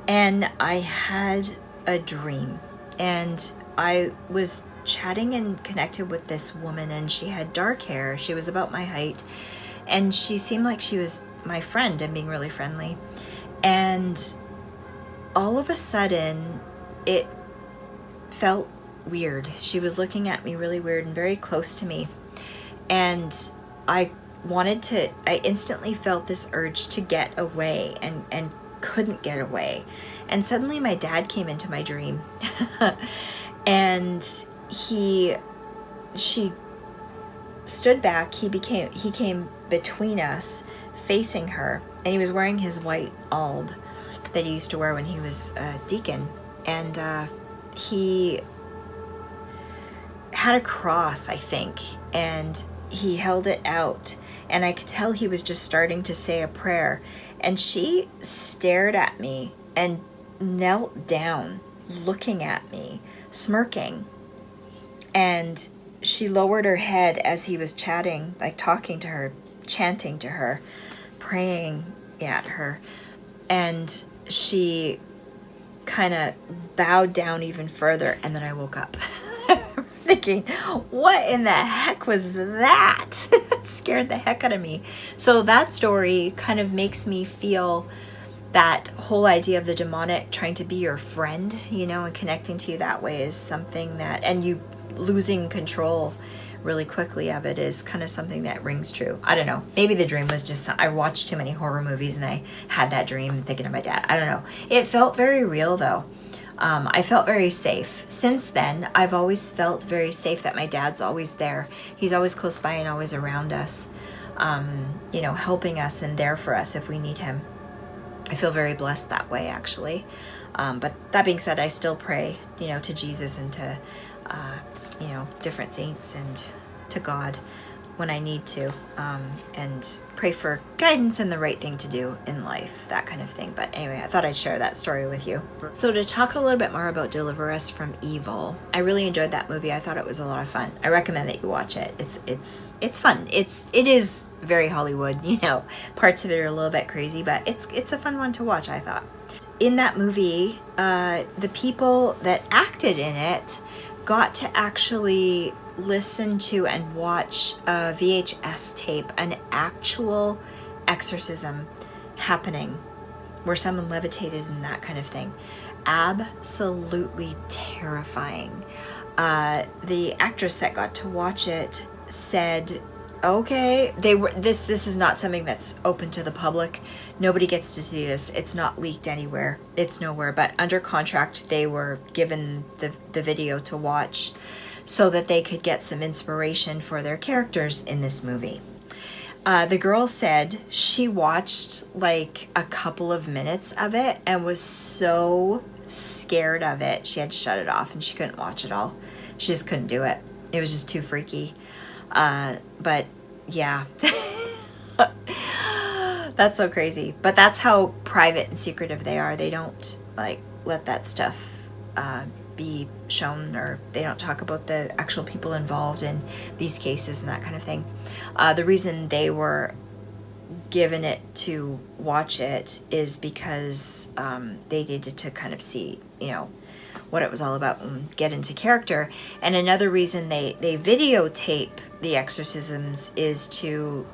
and I had a dream, and I was chatting and connected with this woman, and she had dark hair. She was about my height, and she seemed like she was my friend and being really friendly. And all of a sudden, it felt weird. She was looking at me really weird and very close to me, and I instantly felt this urge to get away, and couldn't get away. And suddenly my dad came into my dream and she stood back. He came between us, facing her, and he was wearing his white alb that he used to wear when he was a deacon, and he had a cross, I think, and he held it out, and I could tell he was just starting to say a prayer, and she stared at me and knelt down, looking at me, smirking. And she lowered her head as he was chatting, like talking to her, chanting to her, praying at her. And she kind of bowed down even further, and then I woke up. Thinking, what in the heck was that? It scared the heck out of me. So that story kind of makes me feel that whole idea of the demonic trying to be your friend, and connecting to you that way is something that, and you losing control really quickly of it, is kind of something that rings true. I don't know. Maybe the dream was just, I watched too many horror movies and I had that dream thinking of my dad. I don't know. It felt very real though. I felt very safe. Since then, I've always felt very safe that my dad's always there. He's always close by and always around us, helping us and there for us if we need him. I feel very blessed that way, actually. But that being said, I still pray, to Jesus and to, different saints and to God when I need to, and pray for guidance and the right thing to do in life, that kind of thing. But anyway, I thought I'd share that story with you. So to talk a little bit more about Deliver Us from Evil, I really enjoyed that movie. I thought it was a lot of fun. I recommend that you watch it. It's fun. It is very Hollywood, you know. Parts of it are a little bit crazy, but it's a fun one to watch, I thought. In that movie, the people that acted in it got to actually listen to and watch a VHS tape, an actual exorcism happening where someone levitated and that kind of thing. Absolutely terrifying. The actress that got to watch it said, okay, this is not something that's open to the public. Nobody gets to see this. It's not leaked anywhere. It's nowhere. But under contract, they were given the video to watch so that they could get some inspiration for their characters in this movie. The girl said she watched like a couple of minutes of it and was so scared of it. She had to shut it off and she couldn't watch it all. She just couldn't do it. It was just too freaky. But yeah, that's so crazy. But that's how private and secretive they are. They don't like let that stuff be shown, or they don't talk about the actual people involved in these cases and that kind of thing. The reason they were given it to watch it is because they needed to kind of see, you know, what it was all about and get into character. And another reason they videotape the exorcisms is to,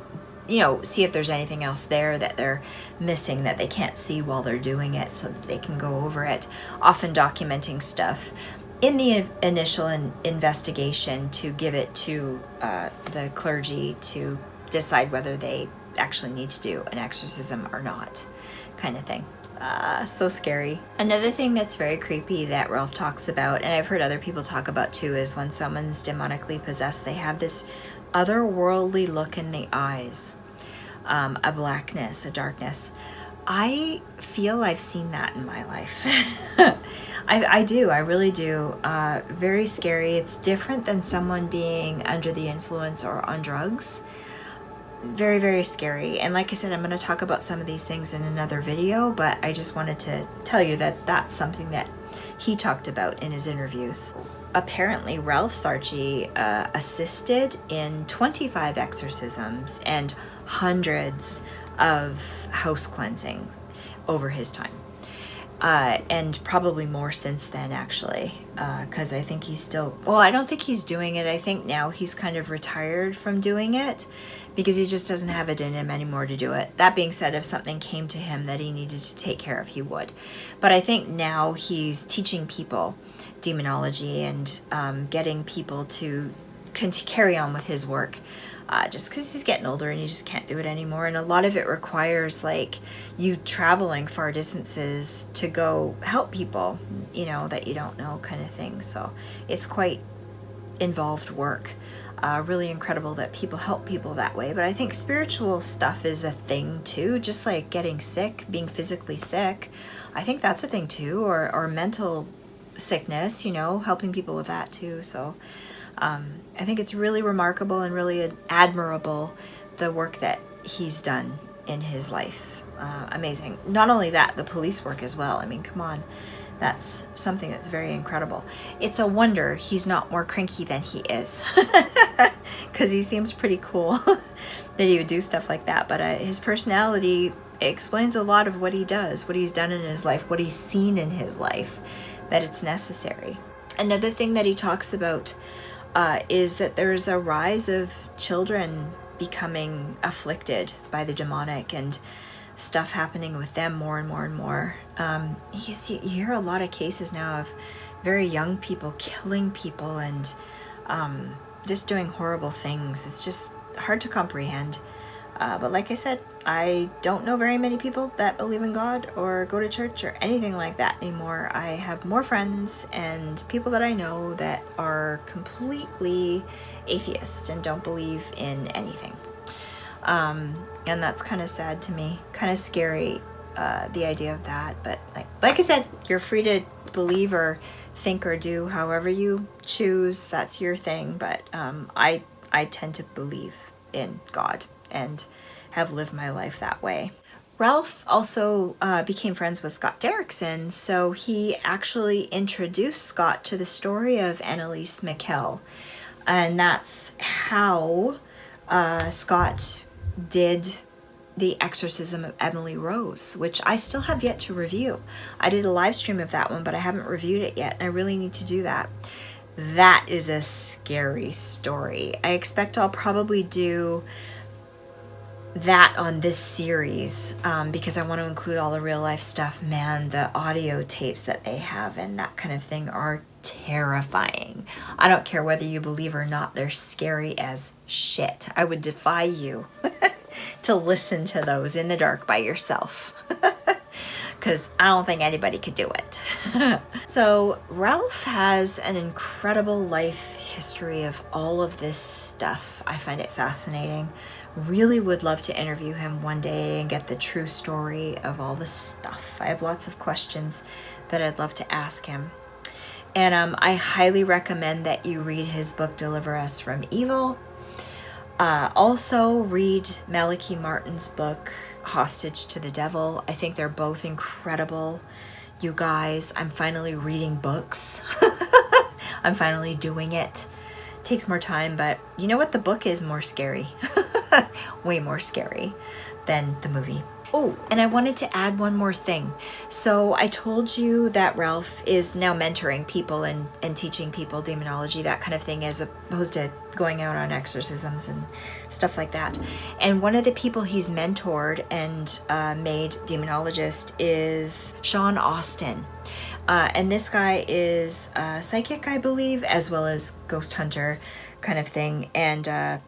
you know, see if there's anything else there that they're missing that they can't see while they're doing it, so that they can go over it, often documenting stuff in the initial investigation to give it to the clergy to decide whether they actually need to do an exorcism or not, kind of thing. So scary. Another thing that's very creepy that Ralph talks about, and I've heard other people talk about too, is when someone's demonically possessed, they have this otherworldly look in the eyes, a blackness, a darkness. I feel I've seen that in my life. I do, I really do. Very scary. It's different than someone being under the influence or on drugs. Very, very scary. And like I said, I'm going to talk about some of these things in another video, but I just wanted to tell you that that's something that he talked about in his interviews. Apparently, Ralph Sarchie assisted in 25 exorcisms and hundreds of house cleansings over his time. And probably more since then, actually, because I think he's still, well, I don't think he's doing it. I think now he's kind of retired from doing it because he just doesn't have it in him anymore to do it. That being said, if something came to him that he needed to take care of, he would. But I think now he's teaching people demonology and getting people to carry on with his work. Just because he's getting older and he just can't do it anymore. And a lot of it requires like you traveling far distances to go help people, you know, that you don't know, kind of thing. So it's quite involved work. Really incredible that people help people that way. But I think spiritual stuff is a thing too, just like getting sick, being physically sick. I think that's a thing too, or mental sickness, you know, helping people with that too. So I think it's really remarkable and really admirable, the work that he's done in his life. Amazing. Not only that, the police work as well. I mean, come on. That's something that's very incredible. It's a wonder he's not more cranky than he is. Because he seems pretty cool that he would do stuff like that. But his personality explains a lot of what he does, what he's done in his life, what he's seen in his life, that it's necessary. Another thing that he talks about is that there's a rise of children becoming afflicted by the demonic and stuff happening with them more and more and more. You hear a lot of cases now of very young people killing people and just doing horrible things. It's just hard to comprehend. But like I said, I don't know very many people that believe in God or go to church or anything like that anymore. I have more friends and people that I know that are completely atheist and don't believe in anything. And that's kind of sad to me, kind of scary, the idea of that. But like I said, you're free to believe or think or do however you choose. That's your thing. But I tend to believe in God and have lived my life that way. Ralph also became friends with Scott Derrickson, so he actually introduced Scott to the story of Annalise Michel. And that's how Scott did the exorcism of Emily Rose, which I still have yet to review. I did a live stream of that one, but I haven't reviewed it yet, and I really need to do that. That is a scary story. I expect I'll probably do that on this series because I want to include all the real life stuff. Man, the audio tapes that they have and that kind of thing are terrifying. I don't care whether you believe or not, they're scary as shit. I would defy you to listen to those in the dark by yourself because I don't think anybody could do it. So Ralph has an incredible life history of all of this stuff. I find it fascinating. Really would love to interview him one day and get the true story of all this stuff. I have lots of questions that I'd love to ask him. And I highly recommend that you read his book, Deliver Us from Evil. Also read Malachi Martin's book, Hostage to the Devil. I think they're both incredible. You guys, I'm finally reading books. I'm finally doing it. Takes more time, but you know what? The book is more scary. Way more scary than the movie. Oh, and I wanted to add one more thing. So I told you that Ralph is now mentoring people and teaching people demonology, that kind of thing, as opposed to going out on exorcisms and stuff like that. And one of the people he's mentored and made demonologist is Sean Austin. And this guy is a psychic, I believe, as well as ghost hunter kind of thing, and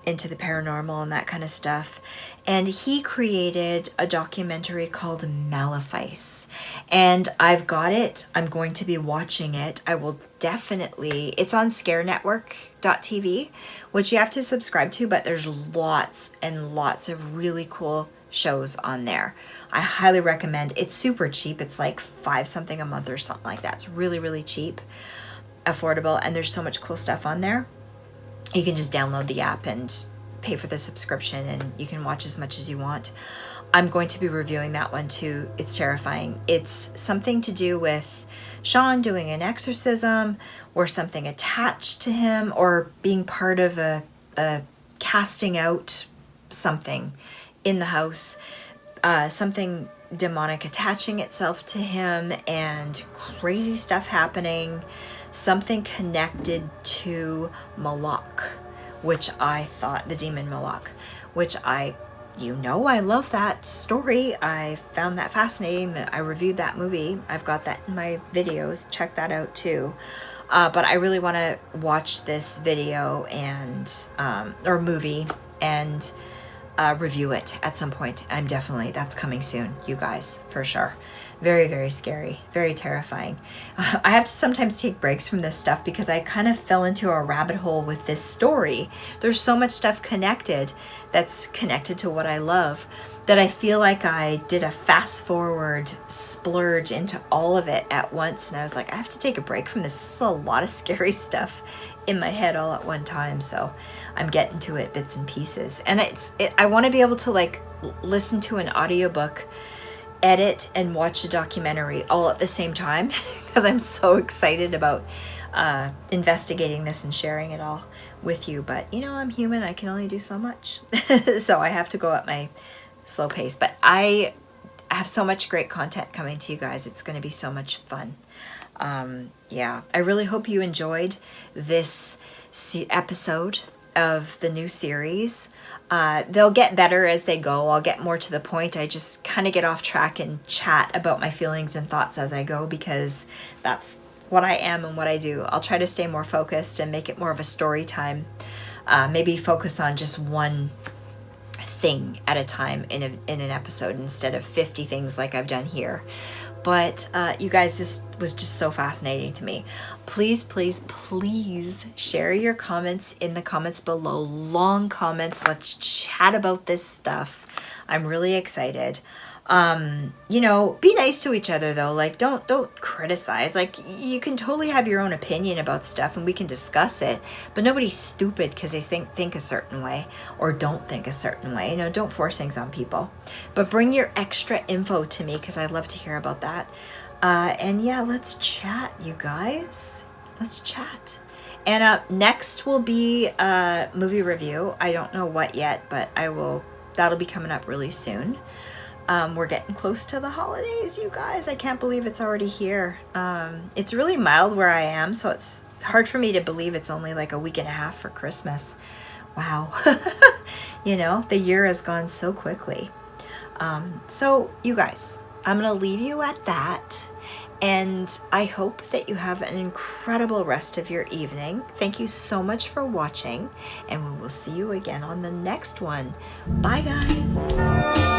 into the paranormal and that kind of stuff. And he created a documentary called Malefice. And I've got it. I'm going to be watching it. I will definitely... It's on scarenetwork.tv, which you have to subscribe to, but there's lots and lots of really cool shows on there. I highly recommend. It's super cheap. It's like $5 something a month or something like that. It's really, really cheap, affordable, and there's so much cool stuff on there. You can just download the app and pay for the subscription and you can watch as much as you want. I'm going to be reviewing that one too. It's terrifying. It's something to do with Sean doing an exorcism or something attached to him, or being part of a casting out something in the house, something demonic attaching itself to him, and crazy stuff happening. Something connected to Malak, which I thought, the demon Malak, which I love that story. I found that fascinating, that I reviewed that movie. I've got that in my videos. Check that out too. But I really want to watch this video and, or movie, and review it at some point. That's coming soon, you guys, for sure. Very, very scary, very terrifying. I have to sometimes take breaks from this stuff because I kind of fell into a rabbit hole with this story. There's so much stuff connected that's connected to what I love that I feel like I did a fast forward splurge into all of it at once. And I was like, I have to take a break from this. This is a lot of scary stuff in my head all at one time. So I'm getting to it bits and pieces. And I want to be able to like listen to an audiobook, edit, and watch a documentary all at the same time because I'm so excited about investigating this and sharing it all with you. But you know, I'm human. I can only do so much. So I have to go at my slow pace. But I have so much great content coming to you guys. It's going to be so much fun. Yeah, I really hope you enjoyed this episode of the new series. They'll get better as they go. I'll get more to the point. I just kind of get off track and chat about my feelings and thoughts as I go because that's what I am and what I do. I'll try to stay more focused and make it more of a story time. Maybe focus on just one thing at a time in an episode instead of 50 things like I've done here. But you guys, this was just so fascinating to me. Please, please, please share your comments in the comments below. Long comments. Let's chat about this stuff. I'm really excited. You know, be nice to each other though. Like, don't criticize. Like, you can totally have your own opinion about stuff and we can discuss it, but nobody's stupid because they think a certain way or don't think a certain way. You know, don't force things on people, but bring your extra info to me because I'd love to hear about that. And yeah, let's chat, you guys. Let's chat. And next will be a movie review. I don't know what yet, but that'll be coming up really soon. We're getting close to the holidays, you guys. I can't believe it's already here. It's really mild where I am, so it's hard for me to believe it's only like a week and a half for Christmas. Wow. You know, the year has gone so quickly. So you guys, I'm going to leave you at that. And I hope that you have an incredible rest of your evening. Thank you so much for watching, and we will see you again on the next one. Bye, guys.